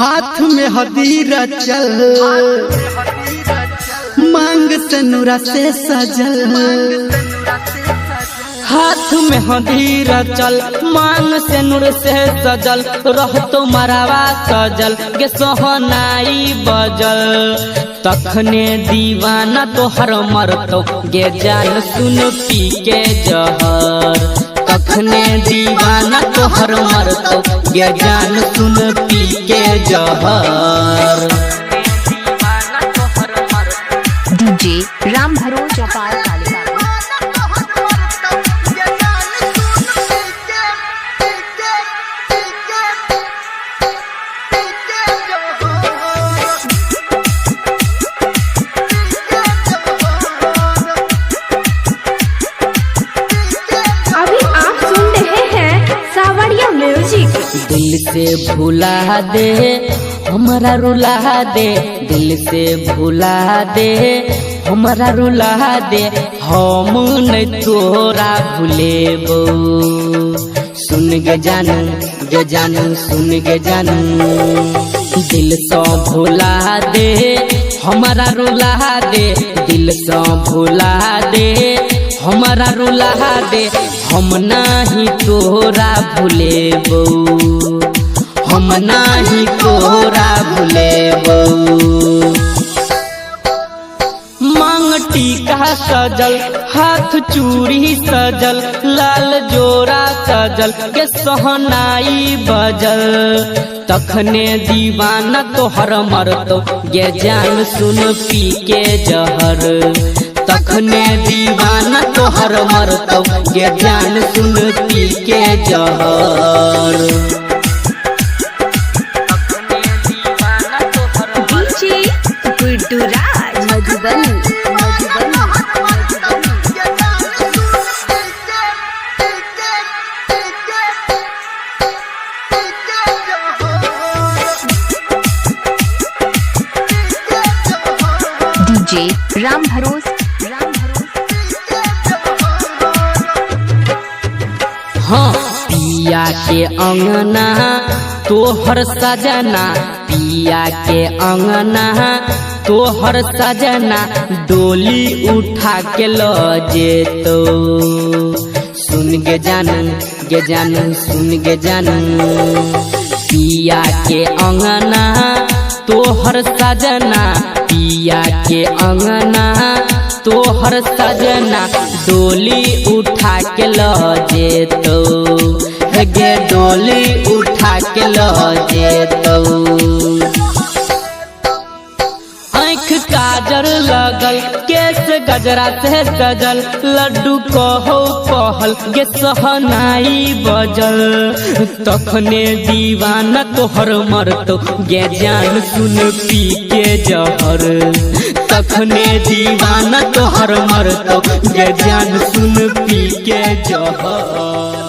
हाथ में हदीरा चल, मांग से नूरा से सजल। हाथ में हदीरा चल, मांग से नूर से सजल। रह तो मरावा सजल गे सोहनाई बजल। तखने दीवाना तोहर मरतो गे जान सुन पी के जहर। तखने दीवाना तोहर मरतो गे जान सुन पी के जहर। डीजे राम भरोज अपार कालिका। दिल से भुला दे हमारा रुला दे, दिल से भुला दे हमारा रुला दे। हम नहीं तोरा भूलेबो सुन गे जानू सुन गे जानू। दिल से भुला दे हमारा रुला दे, दिल से भुला दे हमारा रुला दे। हम नाही तोरा भूलेबो, हम नाही तोरा भूलेबो। मांग टीका सजल, हाथ चूड़ी सजल, लाल जोरा सजल के सोहनाई बजल। तखने दीवाना तोहर मरतो गे जान सुन पी के जहर। तखने दीवाना तोहर मरतो गे जान सुन पी के जहर। डीजे गुड्डू राज मधुबनी। डीजे राम भरोज। हाँ पिया के अंगना तोहर सजना, पिया के अंगना तोहर सजना। डोली उठा के लो जेतो सुन गे जानू सुन गे जानू। पिया के अंगना तोहर सजना, पिया के अंगना तोहर सजना। डोली उठा के लो जेतो गे डोली उठा के लो जेतो। आँख काजर लगल, केस गजरा से सजल। लड्डू कहो कहल गे सहनाई बजल। तखने दीवाना तोहर मरतो गे जान सुन पी के जहर। तखने दीवाना तोहर मरतो गे जान सुन पी के जहर।